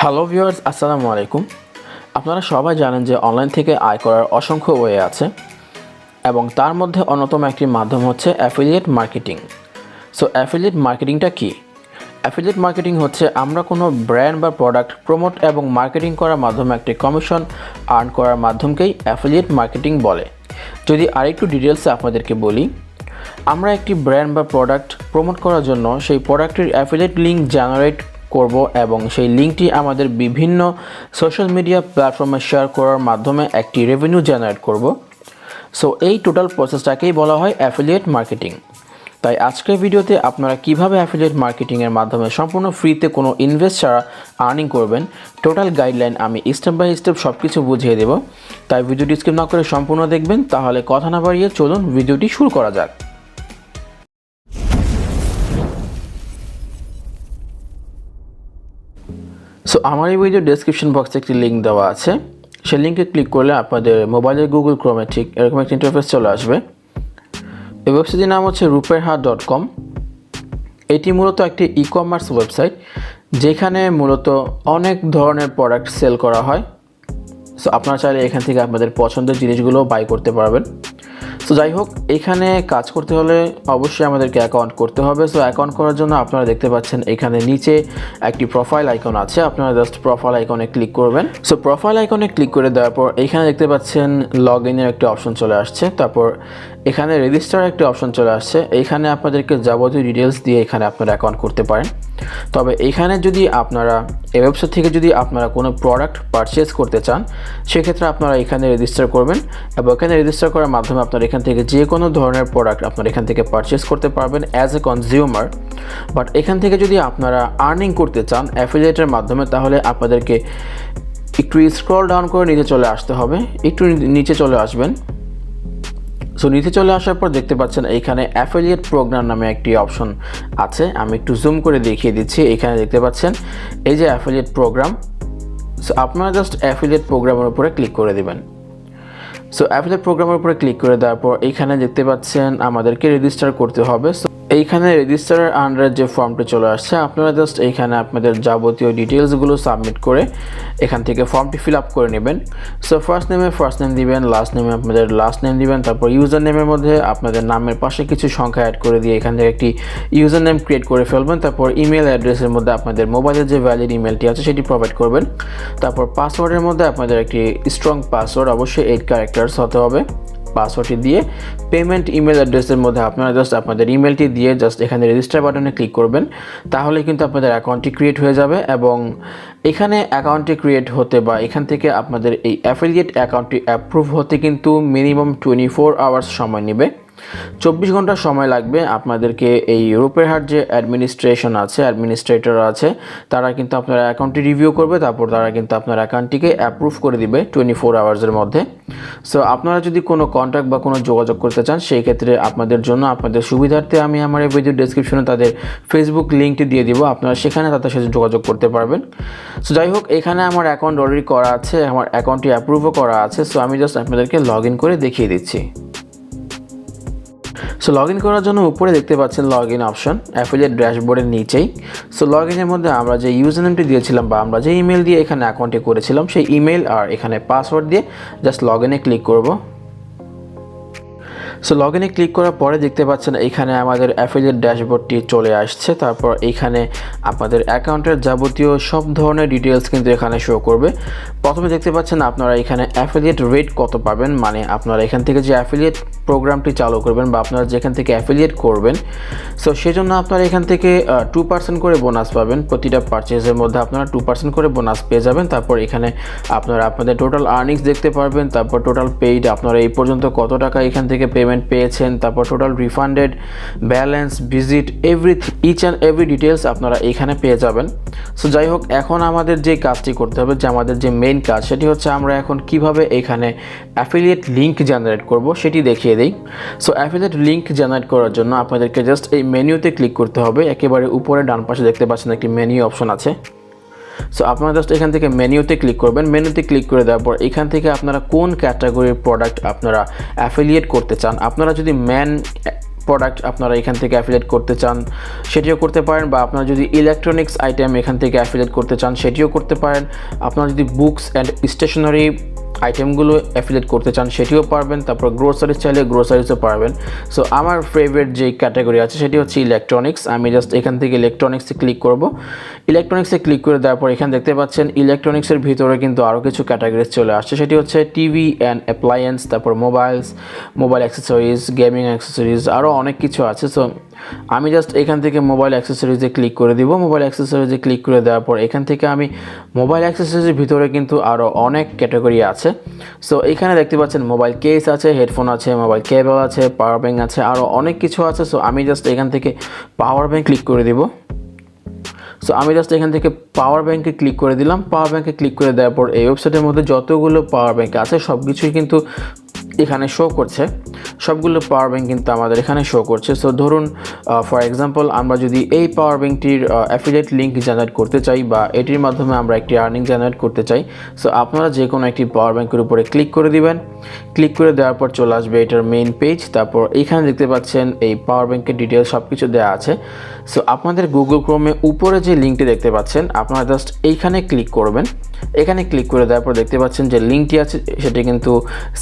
Hello viewers, আসসালামু আলাইকুম। আপনারা সবাই জানেন যে অনলাইন থেকে আয় করার অসংখ্য ওয়ে আছে এবং তার মধ্যে অন্যতম একটি মাধ্যম হচ্ছে অ্যাফিলিয়েট মার্কেটিং। সো অ্যাফিলিয়েট মার্কেটিংটা কি? অ্যাফিলিয়েট মার্কেটিং হচ্ছে আমরা কোনো ব্র্যান্ড বা প্রোডাক্ট প্রমোট এবং মার্কেটিং করার মাধ্যমে একটি কমিশন আর্ন করার মাধ্যমকেই অ্যাফিলিয়েট মার্কেটিং বলে। যদি আরেকটু ডিটেলসে আপনাদেরকে বলি, আমরা একটি ব্র্যান্ড বা প্রোডাক্ট প্রমোট করার জন্য সেই প্রোডাক্টের অ্যাফিলিয়েট লিঙ্ক জেনারেট করব এবং সেই লিঙ্কটি আমাদের বিভিন্ন সোশ্যাল মিডিয়া প্ল্যাটফর্মে শেয়ার করার মাধ্যমে একটি রেভিনিউ জেনারেট করব। সো এই টোটাল প্রসেসটাকেই বলা হয় অ্যাফিলিয়েট মার্কেটিং। তাই আজকের ভিডিওতে আপনারা কিভাবে অ্যাফিলিয়েট মার্কেটিংয়ের মাধ্যমে সম্পূর্ণ ফ্রিতে কোনো ইনভেস্ট ছাড়া আর্নিং করবেন, টোটাল গাইডলাইন আমি স্টেপ বাই স্টেপ সব কিছু বুঝিয়ে দেব। তাই ভিডিওটি স্কিপ না করে সম্পূর্ণ দেখবেন। তাহলে কথা না বাড়িয়ে চলুন ভিডিওটি শুরু করা যাক। সো আমার এই ভিডিও ডেসক্রিপশন বক্সে একটি লিঙ্ক দেওয়া আছে। সেই লিঙ্কে ক্লিক করলে আপনাদের মোবাইলের গুগল ক্রোমে ঠিক এরকম একটি ইন্টারফেস চলে আসবে। এই ওয়েবসাইটের নাম হচ্ছে ruperhat.com। এটি মূলত একটি ই কমার্স ওয়েবসাইট যেখানে মূলত অনেক ধরনের প্রোডাক্ট সেল করা হয়। সো আপনারা চাইলে এখান থেকে আপনাদের পছন্দের জিনিসগুলো বাই করতে পারবেন। সো যাই হোক, এখানে কাজ করতে হলে অবশ্যই আমাদেরকে অ্যাকাউন্ট করতে হবে। সো অ্যাকাউন্ট করার জন্য আপনারা দেখতে পাচ্ছেন এখানে নিচে একটি প্রোফাইল আইকন আছে। আপনারা জাস্ট প্রোফাইল আইকনে ক্লিক করবেন। সো প্রোফাইল আইকনে ক্লিক করে দেওয়ার পর এখানে দেখতে পাচ্ছেন লগ ইনের একটি অপশন চলে আসছে। তারপর এখানে রেজিস্টার একটি অপশন চলে আসছে। এইখানে আপনাদেরকে যাবতীয় ডিটেলস দিয়ে এখানে আপনারা অ্যাকাউন্ট করতে পারেন। তবে এখানে যদি আপনারা এই ওয়েবসাইট থেকে যদি আপনারা কোনো প্রোডাক্ট পারচেজ করতে চান, সেক্ষেত্রে আপনারা এখানে রেজিস্টার করবেন এবং এখানে রেজিস্টার করার মাধ্যমে আপনারা এখান থেকে যে কোনো ধরনের প্রোডাক্ট আপনারা এখান থেকে পারচেজ করতে পারবেন অ্যাজ এ কনজিউমার। বাট এখান থেকে যদি আপনারা আর্নিং করতে চান অ্যাফিলিয়েটের মাধ্যমে, তাহলে আপনাদেরকে একটু স্ক্রল ডাউন করে নিচে চলে আসতে হবে। একটু নিচে চলে আসবেন। সো নিচে চলে আসার পর দেখতে পাচ্ছেন এইখানে অ্যাফিলিয়েট প্রোগ্রাম নামে একটি অপশন আছে। আমি একটু জুম করে দেখিয়ে দিচ্ছি। এখানে দেখতে পাচ্ছেন এই যে অ্যাফিলিয়েট প্রোগ্রাম। সো আপনারা জাস্ট অ্যাফিলিয়েট প্রোগ্রামের উপরে ক্লিক করে দেবেন। সো অ্যাফিলিয়েট প্রোগ্রামের উপরে ক্লিক করে দেওয়ার পর এইখানে দেখতে পাচ্ছেন আমাদেরকে রেজিস্টার করতে হবে। সো এইখানে রেজিস্টারের আন্ডারে যে ফর্মটি চলে আসছে, আপনারা জাস্ট এইখানে আপনাদের যাবতীয় ডিটেলসগুলো সাবমিট করে এখান থেকে ফর্মটি ফিল আপ করে নেবেন। সো ফার্স্ট নেমে ফার্স্ট নেম দিবেন, লাস্ট নেমে আপনাদের লাস্ট নেম দিবেন। তারপর ইউজার নেমের মধ্যে আপনাদের নামের পাশে কিছু সংখ্যা অ্যাড করে দিয়ে এখান থেকে একটি ইউজার নেম ক্রিয়েট করে ফেলবেন। তারপর ইমেল অ্যাড্রেসের মধ্যে আপনাদের মোবাইলের যে ভ্যালিড ইমেলটি আছে সেটি প্রোভাইড করবেন। তারপর পাসওয়ার্ডের মধ্যে আপনাদের একটি স্ট্রং পাসওয়ার্ড, অবশ্যই 8 ক্যারেক্টার্স হতে হবে। পাসওয়ার্ডটি দিয়ে পেমেন্ট ইমেল অ্যাড্রেসের মধ্যে আপনারা জাস্ট আপনাদের ইমেলটি দিয়ে জাস্ট এখানে রেজিস্টার বাটনে ক্লিক করবেন। তাহলে কিন্তু আপনাদের অ্যাকাউন্টটি ক্রিয়েট হয়ে যাবে এবং এখানে অ্যাকাউন্টটি ক্রিয়েট হতে বা এখান থেকে আপনাদের এই অ্যাফিলিয়েট অ্যাকাউন্টটি অ্যাপ্রুভ হতে কিন্তু মিনিমাম 24 আওয়ার্স সময় নেবে। 24 ঘন্টা সময় লাগবে আপনাদেরকে। এই রূপেরহাট যে অ্যাডমিনিস্ট্রেটর আছে, তারা কিন্তু আপনার অ্যাকাউন্টটি রিভিউ করবে। তারপর তারা কিন্তু আপনার অ্যাকাউন্টটিকে অ্যাপ্রুভ করে দিবে 24 আওয়ার্সের মধ্যে। সো আপনারা যদি কোনো কন্ট্যাক্ট বা কোনো যোগাযোগ করতে চান, সেই ক্ষেত্রে আপনাদের জন্য আপনাদের সুবিধার্থে আমি আমার এই ভিডিও ডেসক্রিপশনে তাদের ফেসবুক লিঙ্কটি দিয়ে দিব। আপনারা সেখানে তাদের সাথে যোগাযোগ করতে পারবেন। সো যাই হোক, এখানে আমার অ্যাকাউন্ট অলরেডি করা আছে, আমার অ্যাকাউন্টটি অ্যাপ্রুভও করা আছে। সো আমি জাস্ট আপনাদেরকে লগ ইন করে দেখিয়ে দিচ্ছি। সো লগ ইন করার জন্য উপরে দেখতে পাচ্ছেন লগ ইন অপশন অ্যাফিলিয়েট ড্যাশবোর্ডের নিচেই। সো লগ ইনের মধ্যে আমরা যে ইউজার নেমটি দিয়েছিলাম বা আমরা যে ইমেল দিয়ে এখানে অ্যাকাউন্টে করেছিলাম, সেই ইমেল আর এখানে পাসওয়ার্ড দিয়ে জাস্ট লগ ইনে ক্লিক করব। সো লগ ইনে ক্লিক করার পরে দেখতে পাচ্ছেন এইখানে আমাদের অ্যাফিলিয়েট ড্যাশবোর্ডটি চলে আসছে। তারপর এইখানে আপনাদের অ্যাকাউন্টের যাবতীয় সব ধরনের ডিটেলস কিন্তু এখানে শো করবে। প্রথমে দেখতে পাচ্ছেন আপনারা এখানে অ্যাফিলিয়েট রেট কত পাবেন, মানে আপনারা এখান থেকে যে অ্যাফিলিয়েট প্রোগ্রামটি চালু করবেন বা আপনারা যেখান থেকে অ্যাফিলিয়েট করবেন, সো সেজন্য আপনারা এখান থেকে 2% করে বোনাস পাবেন। প্রতিটা পারচেজের মধ্যে আপনারা 2% করে বোনাস পেয়ে যাবেন। তারপর এখানে আপনারা আপনাদের টোটাল আর্নিংস দেখতে পারবেন। তারপর টোটাল পেইড, আপনারা এই পর্যন্ত কত টাকা এখান থেকে পেমেন্ট পেয়েছেন, তারপর total refunded, balance, visit, everything, each and every details আপনারা এখানে পেয়ে যাবেন। সো যাই হোক, এখন আমাদের যে কাজটি করতে হবে, যে আমাদের যে মেইন কাজ, সেটি হচ্ছে আমরা এখন কিভাবে এখানে অ্যাফিলিয়েট লিঙ্ক জেনারেট করব সেটি দেখিয়ে দিই। সো অ্যাফিলিয়েট লিঙ্ক জেনারেট করার জন্য আপনাদেরকে জাস্ট এই মেনুতে ক্লিক করতে হবে। একেবারে উপরে ডান পাশে দেখতে পাচ্ছেন একটি মেনু অপশন আছে। সো আপনারা জাস্ট এখান থেকে মেনুতে ক্লিক করবেন। মেনুতে ক্লিক করে দেওয়ার পর এখান থেকে আপনারা কোন ক্যাটাগরির প্রোডাক্ট আপনারা অ্যাফিলিয়েট করতে চান, আপনারা যদি ম্যান প্রোডাক্ট আপনারা এখান থেকে অ্যাফিলিয়েট করতে চান সেটিও করতে পারেন, বা আপনারা যদি ইলেকট্রনিক্স আইটেম এখান থেকে অ্যাফিলিয়েট করতে চান সেটিও করতে পারেন। আপনারা যদি বুকস অ্যান্ড স্টেশনারি আইটেমগুলো অ্যাফিলিয়েট করতে চান সেটিও পারবেন। তারপর গ্রোসারিজ চাইলে গ্রোসারিজও পারবেন। সো আমার ফেভারিট যে ক্যাটাগরি আছে সেটি হচ্ছে ইলেকট্রনিক্স। আমি জাস্ট এখান থেকে ইলেকট্রনিক্সে ক্লিক করব। ইলেকট্রনিক্সে ক্লিক করে দেওয়ার পর এখানে দেখতে পাচ্ছেন ইলেকট্রনিক্সের ভিতরে কিন্তু আরও কিছু ক্যাটাগরিজ চলে আসছে, সেটি হচ্ছে টিভি অ্যান্ড অ্যাপ্লায়েন্স, তারপর মোবাইল অ্যাক্সেসরিজ, গেমিং অ্যাক্সেসরিজ, আরও অনেক কিছু আছে। সো আমি জাস্ট এখান থেকে মোবাইল অ্যাক্সেসরিজে ক্লিক করে দিব। মোবাইল অ্যাক্সেসরিজে ক্লিক করে দেওয়ার পর এখান থেকে আমি মোবাইল অ্যাক্সেসরিজের ভিতরে কিন্তু আরও অনেক ক্যাটাগরি আছে। সো এখানে দেখতে পাচ্ছেন মোবাইল কেস আছে, হেডফোন আছে, মোবাইল কেবল আছে, পাওয়ার ব্যাঙ্ক আছে, আরও অনেক কিছু আছে। সো আমি জাস্ট এখান থেকে পাওয়ার ব্যাঙ্ক ক্লিক করে দিব। সো আমি জাস্ট এখান থেকে পাওয়ার ব্যাঙ্কে ক্লিক করে দিলাম। পাওয়ার ব্যাঙ্কে ক্লিক করে দেওয়ার পর এই ওয়েবসাইটের মধ্যে যতগুলো পাওয়ার ব্যাঙ্ক আছে সব কিছুই কিন্তু এখানে শো করছে। সবগুলো পাওয়ার ব্যাঙ্ক কিন্তু আমাদের এখানে শো করছে। সো ধরুন ফর এক্সাম্পল আমরা যদি এই পাওয়ার ব্যাঙ্কটির অ্যাফিলিয়েট লিঙ্ক জেনারেট করতে চাই বা এটির মাধ্যমে আমরা একটি আর্নিং জেনারেট করতে চাই, সো আপনারা যে কোনো একটি পাওয়ার ব্যাঙ্কের উপরে ক্লিক করে দিবেন। ক্লিক করে দেওয়ার পর চলে আসবে এটার মেইন পেজ। তারপর এইখানে দেখতে পাচ্ছেন এই পাওয়ার ব্যাঙ্কের ডিটেলস সব কিছু দেওয়া আছে। সো আপনাদের গুগল ক্রোমে উপরে যে লিঙ্কটি দেখতে পাচ্ছেন আপনারা জাস্ট এইখানে ক্লিক করবেন। এখানে ক্লিক করে দেওয়ার পর দেখতে পাচ্ছেন যে লিঙ্কটি আছে সেটি কিন্তু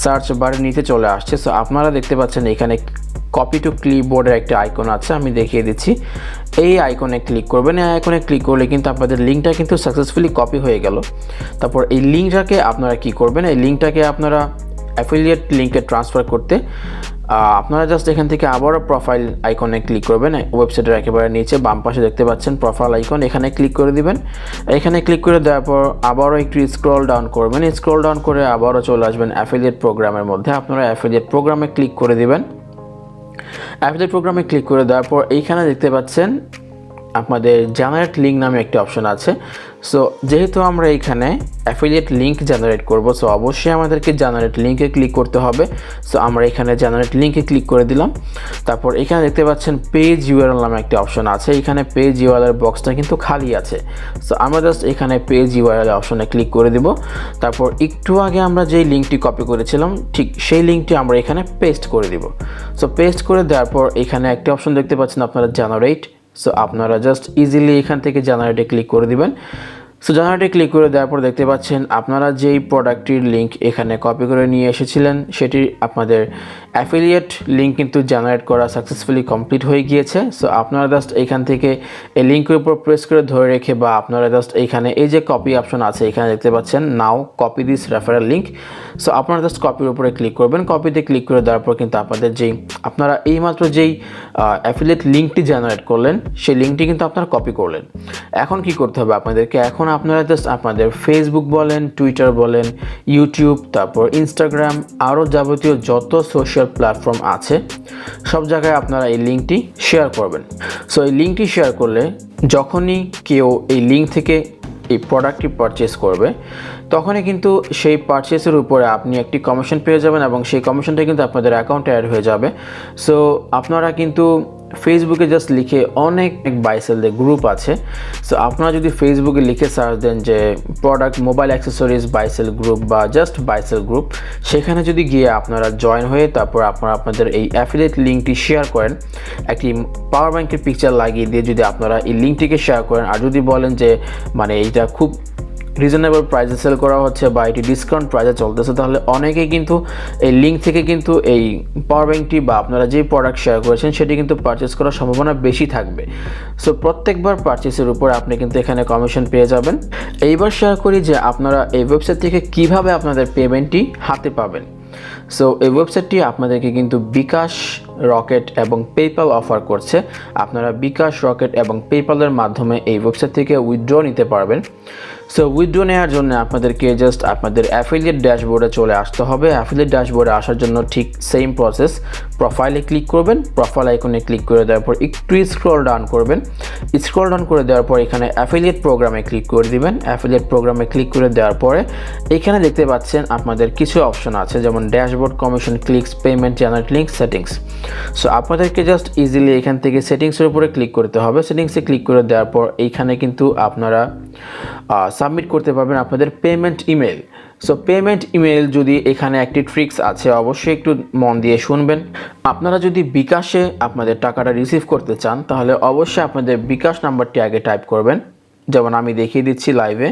সার্চ বারের নিচে চলে আসছে। সো আপনারা দেখতে পাচ্ছেন এখানে কপি টু ক্লিপবোর্ডের একটা আইকন আছে, আমি দেখিয়ে দিচ্ছি। এই আইকনে ক্লিক করবেন। এই আইকনে ক্লিক করলে কিন্তু আপনাদের লিঙ্কটা কিন্তু সাকসেসফুলি কপি হয়ে গেল। তারপর এই লিঙ্কটাকে আপনারা কি করবেন, এই লিঙ্কটাকে আপনারা অ্যাফিলিয়েট লিঙ্কে ট্রান্সফার করতে আপনারা জাস্ট এখান থেকে আবারও প্রোফাইল আইকনে ক্লিক করবেন। ওয়েবসাইটের একেবারে নিচে বাম পাশে দেখতে পাচ্ছেন প্রোফাইল আইকন, এখানে ক্লিক করে দিবেন। এখানে ক্লিক করে দেওয়ার পর আবারও একটু স্ক্রল ডাউন করবেন। স্ক্রল ডাউন করে আবারও চলে আসবেন অ্যাফিলিয়েট প্রোগ্রামের মধ্যে। আপনারা অ্যাফিলিয়েট প্রোগ্রামে ক্লিক করে দিবেন। অ্যাফিলিয়েট প্রোগ্রামে ক্লিক করে দেওয়ার পর এইখানে দেখতে পাচ্ছেন আপনাদের জেনারেট লিঙ্ক নামে একটি অপশন আছে। সো যেহেতু আমরা এইখানে অ্যাফিলিয়েট লিঙ্ক জেনারেট করব, সো অবশ্যই আমাদেরকে জেনারেট লিঙ্কে ক্লিক করতে হবে। সো আমরা এখানে জেনারেট লিঙ্কে ক্লিক করে দিলাম। তারপর এখানে দেখতে পাচ্ছেন পেজ ইউআরএল নামে একটি অপশন আছে। এখানে পেজ ইউআরএল বক্সটা কিন্তু খালি আছে। সো আমরা জাস্ট এখানে পেজ ইউআরএল অপশনে ক্লিক করে দিব। তারপর একটু আগে আমরা যেই লিঙ্কটি কপি করেছিলাম ঠিক সেই লিঙ্কটি আমরা এখানে পেস্ট করে দিব। সো পেস্ট করে দেওয়ার পর এখানে একটা অপশন দেখতে পাচ্ছেন আপনারা জেনারেট। সো আপনারা জাস্ট ইজিলি এখান থেকে জেনারেটে ক্লিক করে দিবেন। সো জেনারেটে ক্লিক করে দেওয়ার পর দেখতে পাচ্ছেন আপনারা যেই প্রোডাক্টটির লিঙ্ক এখানে কপি করে নিয়ে এসেছিলেন সেটি আপনাদের অ্যাফিলিয়েট লিঙ্ক কিন্তু জেনারেট করা সাকসেসফুলি কমপ্লিট হয়ে গিয়েছে। সো আপনারা জাস্ট এখান থেকে এই লিঙ্কের উপর প্রেস করে ধরে রেখে বা আপনারা জাস্ট এইখানে এই যে কপি অপশন আছে এখানে দেখতে পাচ্ছেন now copy this referral link. So আপনারা জাস্ট কপির উপরে ক্লিক করবেন। কপিতে ক্লিক করে দেওয়ার পর কিন্তু আপনাদের আপনারা এইমাত্র যেই অ্যাফিলিয়েট লিঙ্কটি জেনারেট করলেন সেই লিঙ্কটি কিন্তু আপনারা কপি করলেন। এখন কি করতে হবে আপনাদেরকে, এখন আপনারা জাস্ট আপনাদের ফেসবুক বলেন, টুইটার বলেন, ইউটিউব, তারপর ইনস্টাগ্রাম, আরও যাবতীয় যত সোশ্যাল প্ল্যাটফর্ম আছে সব জায়গায় আপনারা এই লিঙ্কটি শেয়ার করবেন। সো এই লিঙ্কটি শেয়ার করলে যখনই কেউ এই লিঙ্ক থেকে এই প্রোডাক্টটি পারচেস করবে তখনই কিন্তু সেই পারচেসের উপরে আপনি একটি কমিশন পেয়ে যাবেন এবং সেই কমিশনটা কিন্তু আপনাদের অ্যাকাউন্টে অ্যাড হয়ে যাবে। সো আপনারা কিন্তু ফেসবুকে জাস্ট লিখে অনেক বাই সেলদের গ্রুপ আছে। সো আপনারা যদি ফেসবুকে লিখে সার্চ দেন যে product mobile accessories buy sell group বা জাস্ট বাই সেল গ্রুপ, সেখানে যদি গিয়ে আপনারা জয়েন হয়ে তারপর আপনারা আপনাদের এই অ্যাফিলিয়েট লিঙ্কটি শেয়ার করেন, একটি পাওয়ার ব্যাঙ্কের পিকচার লাগিয়ে দিয়ে যদি আপনারা এই লিঙ্কটিকে শেয়ার করেন আর যদি বলেন যে মানে এইটা খুব রিজনেবল প্রাইসে সেল করা হচ্ছে বা এটি ডিসকাউন্ট প্রাইসে চলতেছে, তাহলে অনেকেই কিন্তু এই লিঙ্ক থেকে কিন্তু এই পাওয়ার ব্যাঙ্কটি বা আপনারা যে প্রোডাক্ট শেয়ার করেছেন সেটি কিন্তু পারচেস করার সম্ভাবনা বেশি থাকবে। সো প্রত্যেকবার পারচেসের উপর আপনি কিন্তু এখানে কমিশন পেয়ে যাবেন। এইবার শেয়ার করি যে আপনারা এই ওয়েবসাইট থেকে কিভাবে আপনাদের পেমেন্টটি হাতে পাবেন। সো এই ওয়েবসাইটটি আপনাদেরকে কিন্তু বিকাশ, রকেট এবং পেপ্যাল অফার করছে। আপনারা বিকাশ, রকেট এবং পেপ্যালের মাধ্যমে এই ওয়েবসাইট থেকে উইথড্র নিতে পারবেন। সো উইথড্র নেওয়ার জন্য আপনাদেরকে জাস্ট আপনাদের অ্যাফিলিয়েট ড্যাশবোর্ডে চলে আসতে হবে। অ্যাফিলিয়েট ড্যাশবোর্ডে আসার জন্য ঠিক সেম প্রসেস, প্রোফাইলে ক্লিক করবেন। প্রোফাইল আইকনে ক্লিক করে দেওয়ার পর একটু স্ক্রল ডাউন করবেন। স্ক্রল ডাউন করে দেওয়ার পর এখানে অ্যাফিলিয়েট প্রোগ্রামে ক্লিক করে দিবেন। অ্যাফিলিয়েট প্রোগ্রামে ক্লিক করে দেওয়ার পরে এখানে দেখতে পাচ্ছেন আপনাদের কিছু অপশন আছে যেমন dashboard, commission, clicks, payment, generate link, settings. So আপনাদেরকে জাস্ট ইজিলি এখান থেকে সেটিংসের উপরে ক্লিক করতে হবে। সেটিংসে ক্লিক করে দেওয়ার পর এইখানে কিন্তু আপনারা সাবমিট করতে পারবেন আপনাদের payment email. So payment email যদি এখানে একটি ট্রিক্স আছে, অবশ্যই একটু মন দিয়ে শুনবেন। আপনারা যদি বিকাশে আপনাদের টাকাটা রিসিভ করতে চান তাহলে অবশ্যই আপনাদের বিকাশ নাম্বারটি আগে টাইপ করবেন। যেমন আমি দেখিয়ে দিচ্ছি লাইভে।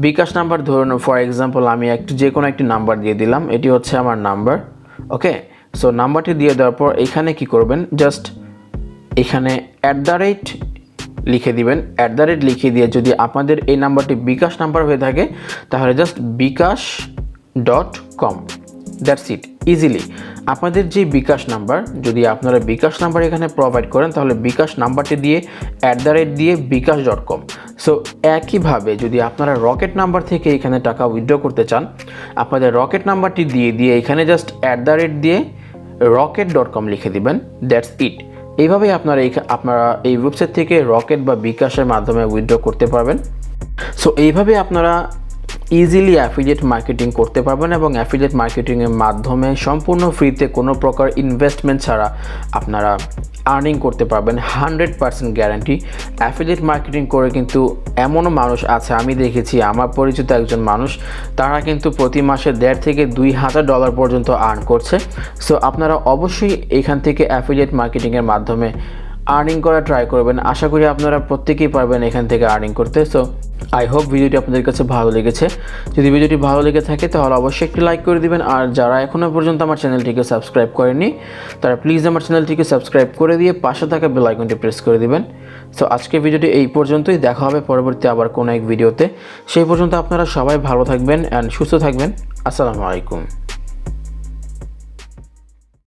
বিকাশ নাম্বার ধরুন ফর এক্সাম্পল আমি যে কোনো একটি নাম্বার দিয়ে দিলাম, এটি হচ্ছে আমার নাম্বার। ওকে, সো নাম্বারটি দিয়ে দেওয়ার পর এখানে কি করবেন, জাস্ট এখানে @ লিখে দিবেন। @ লিখে দিয়ে যদি আপনাদের এই নাম্বারটি বিকাশ নাম্বার হয়ে থাকে তাহলে just bikash.com, that's it, easily. আপনাদের যে বিকাশ নাম্বার, যদি আপনারা বিকাশ নাম্বার এখানে প্রোভাইড করেন তাহলে বিকাশ নাম্বারটি দিয়ে @ দিয়ে bikash.com। সো একইভাবে যদি আপনারা রকেট নাম্বার থেকে এখানে টাকা উইথড্র করতে চান, আপনাদের রকেট নাম্বারটি দিয়ে এখানে জাস্ট @ দিয়ে rocket.com লিখে দিবেন, দ্যাটস ইট। এইভাবেই আপনারা এই ওয়েবসাইট থেকে রকেট বা বিকাশের মাধ্যমে উইথড্র করতে পারবেন। সো এইভাবে আপনারা ইজিলি অ্যাফিলিয়েট মার্কেটিং করতে পারবেন এবং অ্যাফিলিয়েট মার্কেটিংয়ের মাধ্যমে সম্পূর্ণ ফ্রিতে কোনো প্রকার ইনভেস্টমেন্ট ছাড়া আপনারা আর্নিং করতে পারবেন, 100% গ্যারান্টি। অ্যাফিলিয়েট মার্কেটিং করে কিন্তু এমনও মানুষ আছে, আমি দেখেছি আমার পরিচিত একজন মানুষ, তারা কিন্তু প্রতি মাসে $1,500 থেকে $2,000 পর্যন্ত আর্ন করছে। সো আপনারা অবশ্যই এখান থেকে অ্যাফিলিয়েট মার্কেটিংয়ের মাধ্যমে আর্নিং করা ট্রাই করবেন। আশা করি আপনারা প্রত্যেকেই পারবেন এখান থেকে আর্নিং করতে। সো আই হোপ ভিডিওটি আপনাদের কাছে ভালো লেগেছে। যদি ভিডিওটি ভালো লেগে থাকে তাহলে অবশ্যই একটি লাইক করে দিবেন। আর যারা এখনও পর্যন্ত আমার চ্যানেলটিকে সাবস্ক্রাইব করেনি তারা প্লিজ আমার চ্যানেলটিকে সাবস্ক্রাইব করে দিয়ে পাশে থাকা বেল আইকনটি প্রেস করে দিবেন। সো আজকের ভিডিওটি এই পর্যন্তই, দেখা হবে পরবর্তী আবার কোনো এক ভিডিওতে। সেই পর্যন্ত আপনারা সবাই ভালো থাকবেন অ্যান্ড সুস্থ থাকবেন। আসসালামু আলাইকুম।